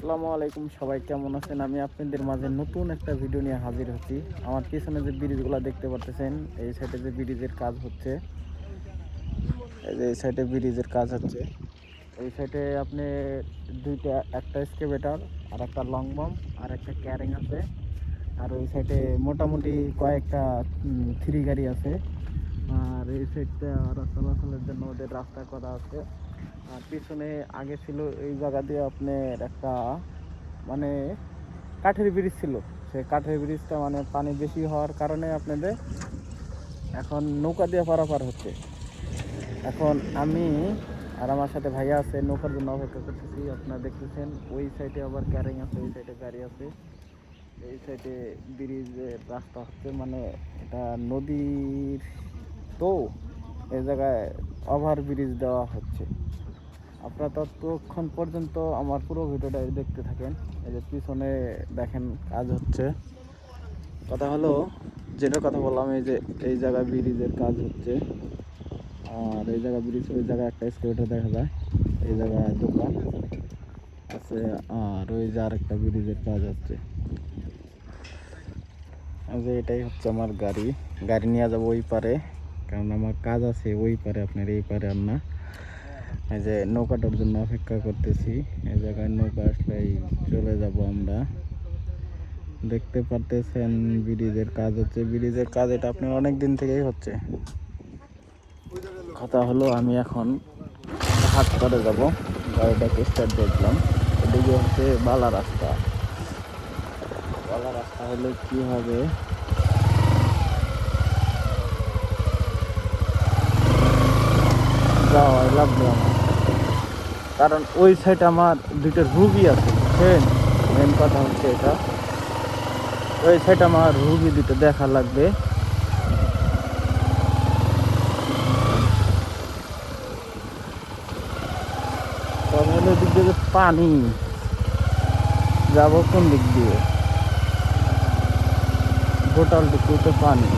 আসসালামু আলাইকুম, সবাই কেমন আছেন? আমি আপনাদের মাঝে নতুন একটা ভিডিও নিয়ে হাজির হচ্ছি। আমার পিছনে যে ব্রিজগুলো দেখতে পারতেছেন, এই সাইডে যে ব্রিজের কাজ হচ্ছে, এই যে এই সাইডে ব্রিজের কাজ হচ্ছে। এই সাইডে আপনি একটা এক্সকেভেটর আর একটা লং বম আর একটা ক্যারিং আছে। আর ওই সাইডে মোটামুটি কয়েকটা থ্রি গাড়ি আছে। আর এই সাইডটা চলাচলের জন্য ওদের রাস্তা করা আছে। আর পিছনে আগে ছিল এই জায়গা দিয়ে আপনার একটা মানে কাঠের ব্রিজ ছিল। সেই কাঠের ব্রিজটা মানে পানি বেশি হওয়ার কারণে আপনাদের এখন নৌকা দিয়ে পারাপার হচ্ছে। এখন আমি আর আমার সাথে ভাইয়া আছে, নৌকার জন্য অপেক্ষা করতেছি। আপনারা দেখতেছেন ওই সাইডে আবার ক্যারিং আছে, ওই সাইডে গাড়ি আছে। এই সাইডে ব্রিজের রাস্তা হচ্ছে, মানে এটা নদীর, তো এই জায়গায় ওভার ব্রিজ দেওয়া হচ্ছে। আপনারা ততক্ষণ পর্যন্ত আমার পুরো ভিডিওটা দেখতে থাকেন। এই যে পিছনে দেখেন কাজ হচ্ছে। কথা হলো, যেটা কথা বললাম, এই যে এই জায়গায় ব্রিজের কাজ হচ্ছে। আর এই জায়গা ব্রিজ, ওই জায়গায় একটা স্কুটার দেখা যায়, এই জায়গায় দোকান আছে। আর ওই যে আরেকটা ব্রিজের কাজ হচ্ছে। যে এটাই হচ্ছে আমার গাড়ি নিয়ে যাবো ওই পারে, কারণ আমার কাজ আছে ওই পারে, আপনার এই পারে আর না। এই যে নৌকাটার জন্য অপেক্ষা করতেছি। এই জায়গায় নৌকা আসলেই চলে যাব আমরা। দেখতে পারতেছেন ব্রিজের কাজ হচ্ছে। ব্রিজের কাজ এটা আপনার অনেক দিন থেকেই হচ্ছে। কথা হলো, আমি এখন হাট করে যাব, গাড়িটাকে স্টার্ট দেখলাম। এদিকে হচ্ছে বালা রাস্তা। বালা রাস্তা হলে কি হবে, যাওয়াই লাগবে আমার, কারণ ওই সাইডে আমার দুইটা রুগী আছে, বুঝছেন? মেন কথা হচ্ছে এটা, ওই সাইডে আমার রুগী দুটো দেখা লাগবে। তবে দিক দিয়ে পানি, যাবো কোন দিক দিয়ে? গোটাল দিকে পানি।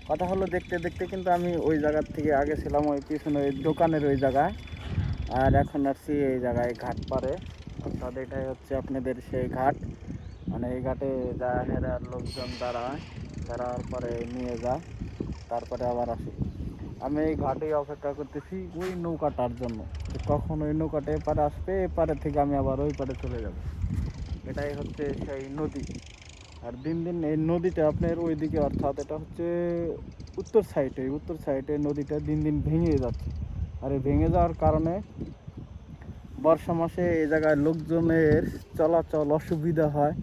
কথা হলো, দেখতে দেখতে কিন্তু আমি ওই জায়গার থেকে আগে ছিলাম ওই পিছনে ওই দোকানের ওই জায়গায়, আর এখন আসছি এই জায়গায় ঘাট পারে। অর্থাৎ এটাই হচ্ছে আপনাদের সেই ঘাট, মানে এই ঘাটে যা হেরার লোকজন দাঁড়ার পরে নিয়ে যায়, তারপরে আবার আসি। আমি এই ঘাটেই অপেক্ষা করতেছি ওই নৌকাটার জন্য, কখন ওই নৌকাটা এপারে আসবে, এপারে থেকে আমি আবার ওই পারে চলে যাব। এটাই হচ্ছে সেই নদী। আর দিন দিন এই নদীটা আপনার ওইদিকে, অর্থাৎ এটা হচ্ছে উত্তর সাইডে নদীটা দিন দিন ভেঙে যাচ্ছে। আর এই ভেঙে যাওয়ার কারণে বর্ষা মাসে এই জায়গায় লোকজনের চলাচল অসুবিধা হয়।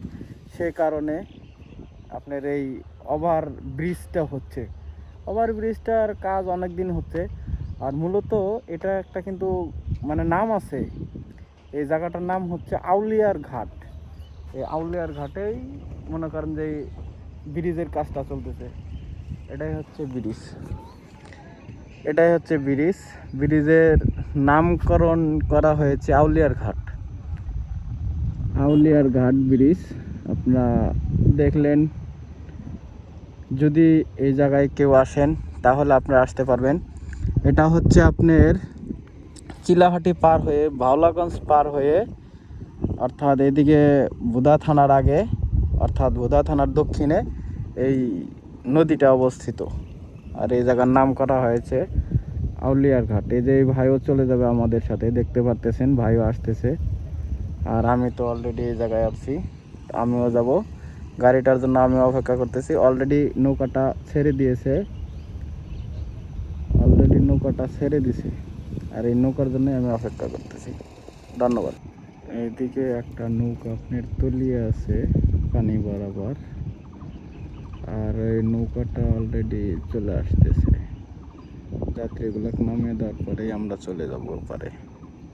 সে কারণে আপনার এই ওভার ব্রিজটা হচ্ছে। ওভার ব্রিজটার কাজ অনেক দিন হচ্ছে। আর মূলত এটা একটা কিন্তু মানে নাম আছে, এই জায়গাটার নাম হচ্ছে আউলিয়ার ঘাট। এই আউলিয়ার ঘাটেই মনে করেন যে ব্রিজের কাজটা চলতেছে। এটাই হচ্ছে ব্রিজ, ব্রিজের নামকরণ করা হয়েছে আউলিয়ার ঘাট ব্রিজ। আপনারা দেখলেন, যদি এই জায়গায় কেউ আসেন তাহলে আপনারা আসতে পারবেন। এটা হচ্ছে আপনার চিলাহাটি পার হয়ে, ভাওলাগঞ্জ পার হয়ে, অর্থাৎ এদিকে বুধা থানার আগে, অর্থাৎ বুধা থানার দক্ষিণে এই নদীটা অবস্থিত। আর এই জায়গার নাম করা হয়েছে আউলিয়ার ঘাট। এই যে এই ভাইও চলে যাবে আমাদের সাথে, দেখতে পারতেছেন ভাইও আসতেছে। আর আমি তো অলরেডি এই জায়গায় আছি, আমিও যাব। গাড়িটার জন্য আমি অপেক্ষা করতেছি। অলরেডি নৌকাটা ছেড়ে দিয়েছে, আর এই নৌকার জন্য আমি অপেক্ষা করতেছি। ধন্যবাদ। এইদিকে একটা নৌকা আপনার তলিয়ে আছে পানি বরাবর, আর এই নৌকাটা অলরেডি চলে আসতেছে। যাত্রীগুলোকে নামিয়ে দেওয়ার পরেই আমরা চলে যাবো ওপারে।